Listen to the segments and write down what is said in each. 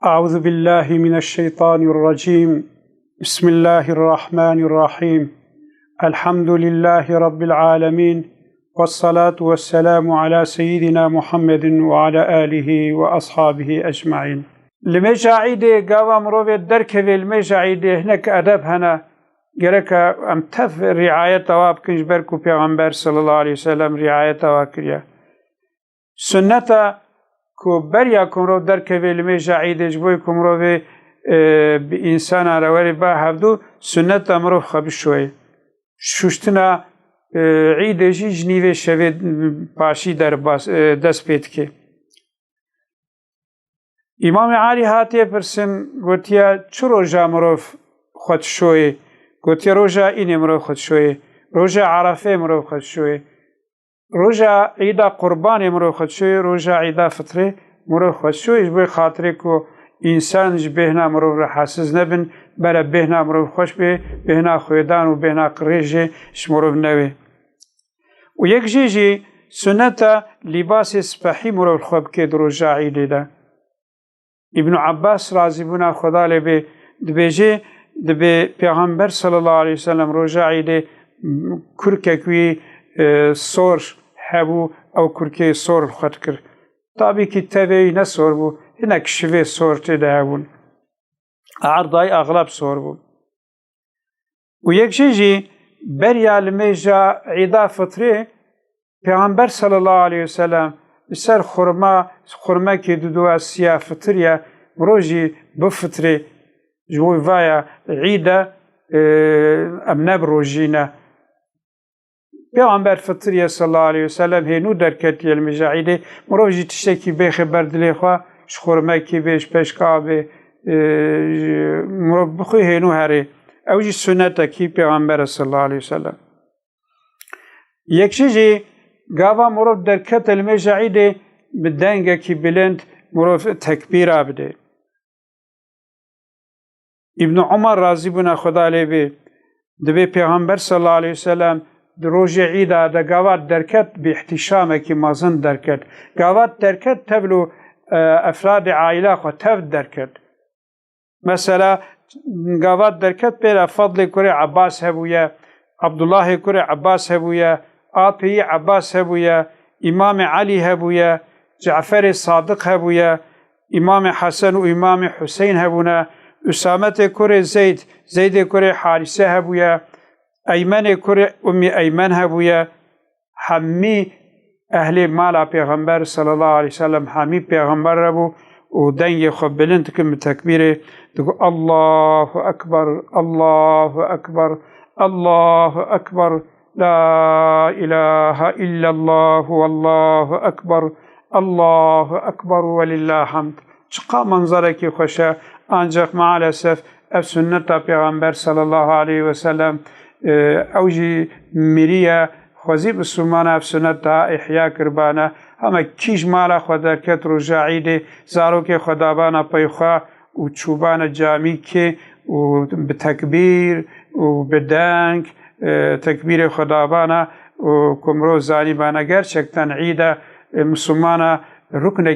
أعوذ بالله من الشيطان الرجيم. بسم الله الرحمن الرحيم. الحمد لله رب العالمين، والصلاة والسلام على سيدنا محمد وعلى آله وأصحابه أجمعين. لمجاعيده قاوة مروفة دركة المجاعيده هناك أدب هنا جرك أمتف رعاية تواب كنج بركو پیغمبر صلى الله عليه وسلم رعاية تواكريا سنة کو بریا کمرو در کبیل جعیدش بوی کمرو به انسان رواری با هفدو سنت امرو خب شوی شوشتنا عیدشی جنیو شوی پاشی در دست پید که امام علی هاتی پرسن گوتیا چو روژا مرو خود شوی گوتیا روژا این مرو خود شوی روژا عرفه مرو خود شوی روژا عیدا قربان مرو خودشوی روژا عیدا فطره مرو خودشوی بوی خاطره کو انسان بهنا مرو را حاسس نبن برای بهنا مرو خوش به بهنا خویدان و بهنا قریجه شمرو نوی و یک جیجی سنت لباس سپاحی مرو خوب که روژا عیده ده ابن عباس راضی بنا خدا لبه دبیجه دبی پیغمبر صلی الله علیه وسلم روژا عیده کرکوی صور هبو او کرکی صور خود کرد طبعی که تبعی نصور بو هناك شوی صور تده هبون عرضای اغلب صور بو و یک چیزی بریا لمیجا عیدا فطره پیغمبر صلی الله علیه وسلم بسر خورما که دو سیاه فطریه مروجی بفطره جوی ویا عیدا امنب روجینه پیغمبر فطریه صلی الله علیه وسلم هنو درکتی المجاعیده مروجی تشتکی به خبر دلی خواه شخورمه کی بهش پشکابه مرو بخوی هنو هره اوجی سنت کی پیغمبر صلی الله علیه وسلم یک چیزی گاوا مرو درکت المجاعیده بدنگه کی بلند مرو تکبیر آبده ابن عمر راضی بنا خدا لیبه دبی پیغمبر صلی الله علیه وسلم روز عیدا دا گاوات درکت به احتشامه که مازن درکت گاوات درکت تبلو افراد عائله خو تف درکت مثلا گاوات درکت پر فضل کره عباس هبویا عبدالله کره عباس هبویا آپی عباس هبویا امام علی هبویا جعفر صادق هبویا امام حسن و امام حسین هبونا اسامت کره زید کره حارثه هبویا ایمن کره امی ایمن هبویا همی اهل مالا پیغمبر صلی الله علیه وسلم همی پیغمبر ربو و دنگ خب بلند کم تکبیره دگو الله اکبر الله اکبر الله اکبر لا اله الا الله والله اکبر الله اکبر ولله حمد چقا منظره که خوشه ancak maalesef سنت پیغمبر صلی الله علیه وسلم اوجی میریه خوزی بسلمان سنت دا احیا کربانه همه کیش مالا خود درکت رو جاعیده زارو که خدابانه پیخوا و چوبان جامی که و بتکبیر و بدنگ تکبیر خدابانه و کمرو زانیبانه گرچکتن عیده مسلمانه رکن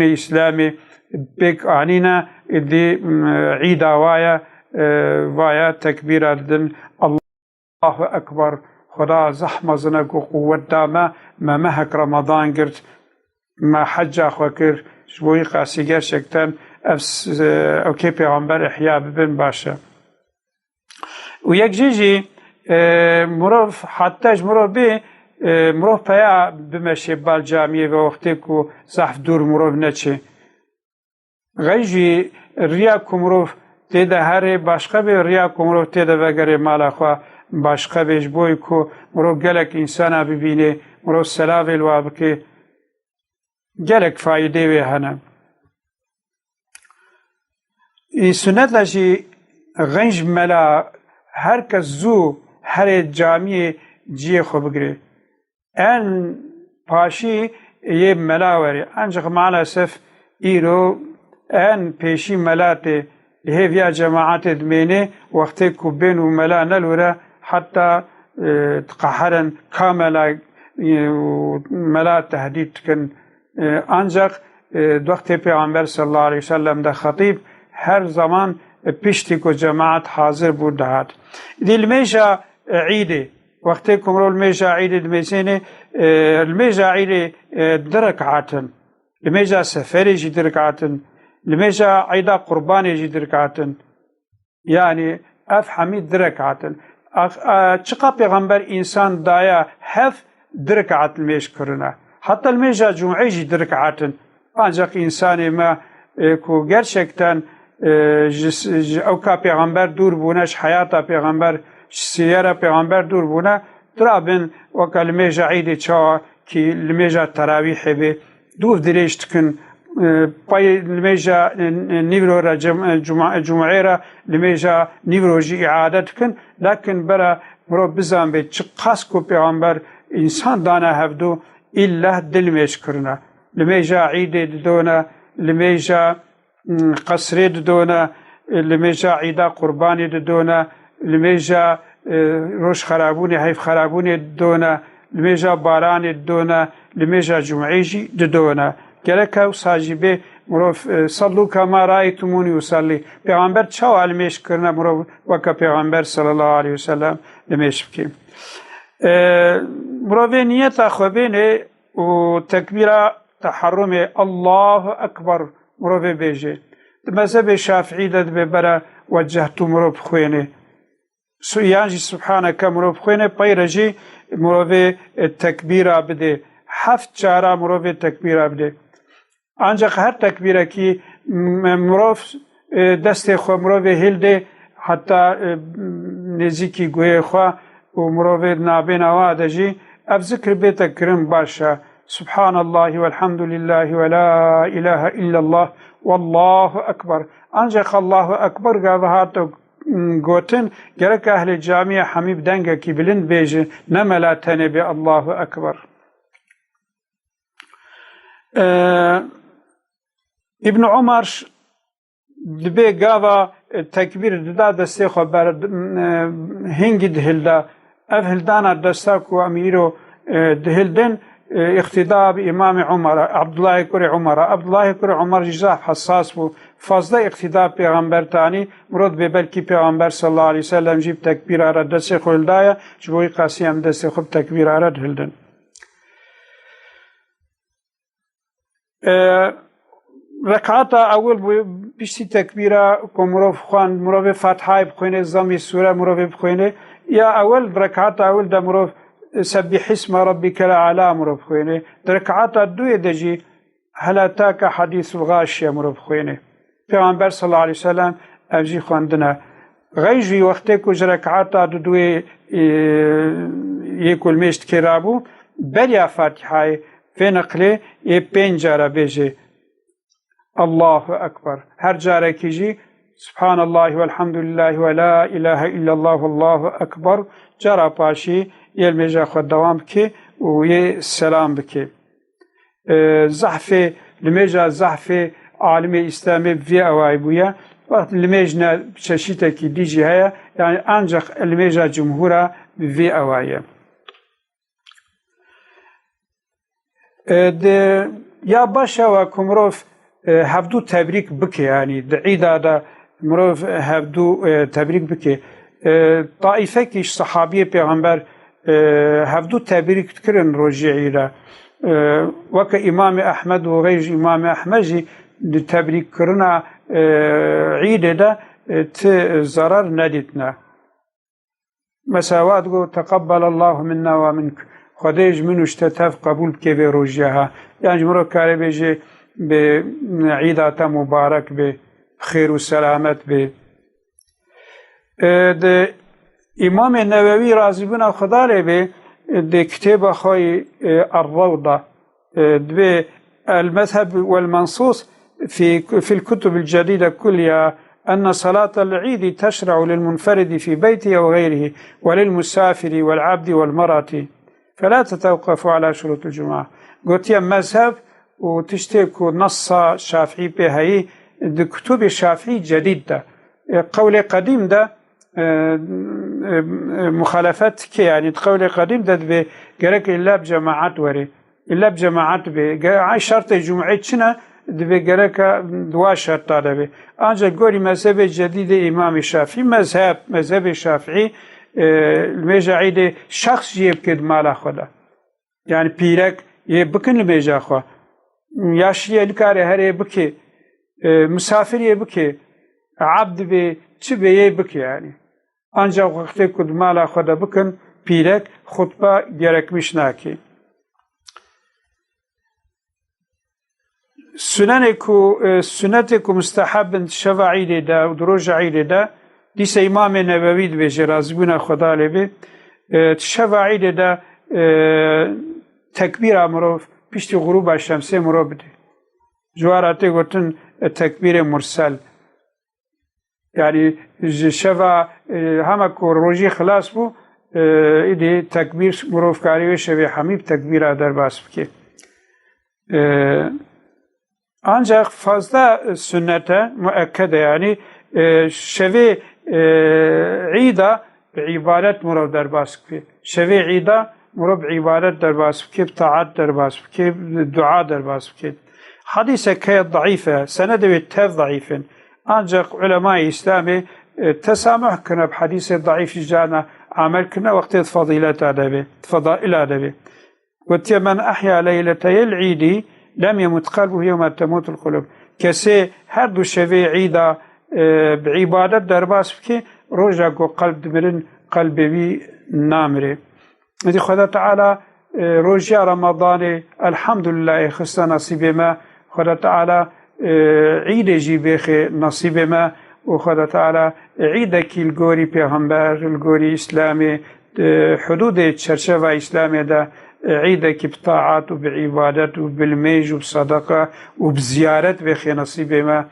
اسلامی بک آنینه دی عیده وایا تکبیر دن الله اکبر خدا زحمه زنک و قوت دامه ما مهک رمضان گرد ما حج اخوا کرد شبوی قاسی گرشکتن اوکی پیغمبر احیا ببین باشه و یک جیجی مروف حتیش مروف بی مروف پیا بمشه بال جامعه و وقتی که زحف دور مروف نچه غیجی ریا کمروف تیده هر باشقه به ریا کمروف تیده وگره مالا خواه باشقه بیش بوی که مرو گلک انسان ببینه مرو سلاو الواب که گلک فایده وی هنم این سنت لشی غنج ملا هر کس زو هر جامعه جیه خو بگره ان پاشی یه ملا وری انجا مالاسف ایرو ان پیشی ملاته لهذه جماعات دمينه وقت كوبين وملا نلورا حتى تقهرن كاملا ملا تهديد كن أنجق وقت پیغمبر صلی الله علیه وسلم ده خطیب هر زمان پشتی کو جماعت حاضر بود دهات دی المیجا عیده وقتی کمرو المیجا عیده دمیسینه المیجا عیده درکعاتن الميجا سفري جي دركعتن الميجا عيدا قرباني جي دركعتن يعني اف حميد دركعتن چقا پیغمبر انسان دایا هف دركعت الميج کرنا حتى الميجا جمعي جي دركعتن ancak insani ما کو gerçekten او ka پیغمبر دور بونش حیاتا پیغمبر سیره پیغمبر دور بونه درابن وکا الميجا عيدي چاوا کی الميجا تراویح به دوف دريشت كن باي الميجا نيفرو جمعه را الميجا نيفرو جي اعادت كن لكن برا مرو بزان بي چقاس کو پیغمبر انسان دانا هفدو الا دل ميش کرنا الميجا عيد دونا الميجا قصري دونا الميجا عيدا قرباني دونا الميجا روش خرابوني هيف خرابوني دونا الميجا باراني دونا الميجا جمعيجي دونا كلكا وساجبه مروف صلوا كما رايتموني يصلي پیغمبر چاو علميش کرنا مروف وكا پیغمبر صلى الله عليه وسلم لميش بكي مروف نيتا خوبينه وتكبيرا تحرم الله اكبر مروف بيجي مذهب الشافعي ده ببرا وجهت مروف خوينه سويانجي سبحانك مروف خوينه بايرجي مروف التكبيرا بده هفت چارا مروف تکبیره بده ancak her tekbire ki mrof deste xo mrof hilde hatta neziki goye xo و mrof nabena wadaji ev zikr be tekrim başa subhanallahi velhamdülillahi ve la ilahe illallah wallahu ekber ancak Allahu ekber gavahato gotin gerek ehli camiye hamib denge ki bilin beji nemela tenebi Allahu ekber ابن عمر دبي قاوا تكبير دا دستي خبر هنج دهلدا افهلدانا دستاكو اميرو دهلدن اقتداء بامام عمر عبد الله كري عمر عبد الله كري عمر جزاح حساس بو فازدا اقتداء پیغمبر تاني مراد به بلکي پیغمبر صلى الله عليه وسلم جيب تكبير اراد دستي خلدايا جبوي قاسيم دستي خب تكبير اراد هلدن ركعتا اول بيشتي تكبيره كمروف خوان مروف فاتحه بخوينه زامي سوره مروف بخوينه يا اول ركعتا اول ده مروف سبح اسم ربك الاعلى مروف خوينه ركعتا دو دجي هل اتاك حديث الغاشيه مروف خوينه پیغمبر صلى الله عليه وسلم اجي خواندنا غيجي وقته كو ركعتا دو يكل مشت كرابو بريا فاتحه في نقله يبنجره بيجي الله أكبر هر جارة كيجي سبحان الله والحمد لله ولا إله إلا الله والله أكبر جارة باشي يلمجا خود دوام بكي ويسلام بكي زحفة لمجا زحفة عالم إسلامي في أوايبويا وقت لمجنا بشاشيتا كي ديجي هيا يعني أنجح لمجا جمهورا في أوايا يا باشا وكمروف هفدو تبریک بکه یعنی عیدا دا مروف هفدو تبریک بکه طائفه کیش صحابی پیغمبر هفدو تبریک کرن روزی عیدا وک امام احمد و غیر امام احمد تبریک کرنا عید دا ضرر ندیتنا مساوات گو تقبل الله منا و منک خدایش منو اشتتاف قبول بکه به روزیها یعنی مروف کاری بیجه بعيدات مبارك بخير وسلامت به امام النووي رازي بنا خدا له به كتاب خوي الروضه المذهب والمنصوص في الكتب الجديده كلها ان صلاه العيد تشرع للمنفرد في بيته وغيره وللمسافر والعبد والمراه فلا تتوقف على شروط الجمعه قلت يا مذهب وتشتكوا نص شافعي بهاي كتب الشافعي جديد ده قول قديم ده مخالفات كي يعني قول قديم ده بجرك إلا بجماعات وري إلا بجماعات شرط الجمعة شنا دبي جركا دوا شرط دبي أنجا قولي مذهب جديد إمام الشافعي مذهب الشافعي الميجا عيد شخص يبكد مالا خدا يعني بيرك يبكن الميجا خوا ياشري الكاري هري بكي مسافر يبكي عبد بي تبي يبكي يعني أنجا وقت كد مالا خدا بكن بيرك خطبة جرك مشناكي سنتك مستحب شفا عيد دا ودروج عيد دا ديس إمام نبوي بيجي رازبنا خدا لبي شفا عيد دا تكبير مروف بيشتي غروب الشمس مروف دي جواراتي قلتن تكبير مرسل يعني شفا هما روجي خلاص بو إدي تكبير مروف كاريوي شبه حميب تكبير در باس بكي ancak fazla sünnete müekkede yani şevi ida ibadet murav derbas ki şevi ida murav ibadet derbas ki taat derbas ki dua derbas ki hadise kayet zayıfe senede ve tev zayıfın ancak ulema-i İslami tesamüh kına hadise zayıf icana amel kına vakti fadilet adebi fadail adebi ve temen ahya leyleteyel idi لم يمت قلبه يوم تموت القلوب كسي هر دو شوي عيدا بعبادت درباس بكي روجا قو قلب دمرن قلبي نامري دي خدا تعالى روجا رمضان الحمد لله خصنا نصيب ما خدا تعالى عيد جيبيخ نصيب ما وخدا تعالى عيدك الجوري پیغمبر الجوري اسلامي حدود تشرشفة اسلامي ده عيدك بطاعات وبعبادات وبالميج وبصدقة وبزيارة بخي نصيب ما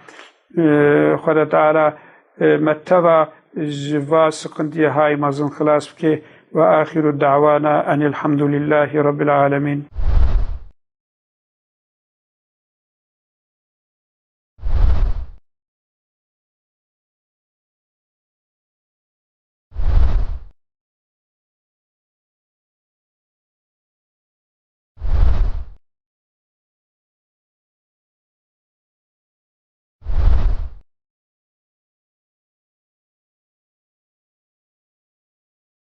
خدا تعالى متبع جواس قندية هاي مازن خلاص بكي وآخر الدعوانا أن الحمد لله رب العالمين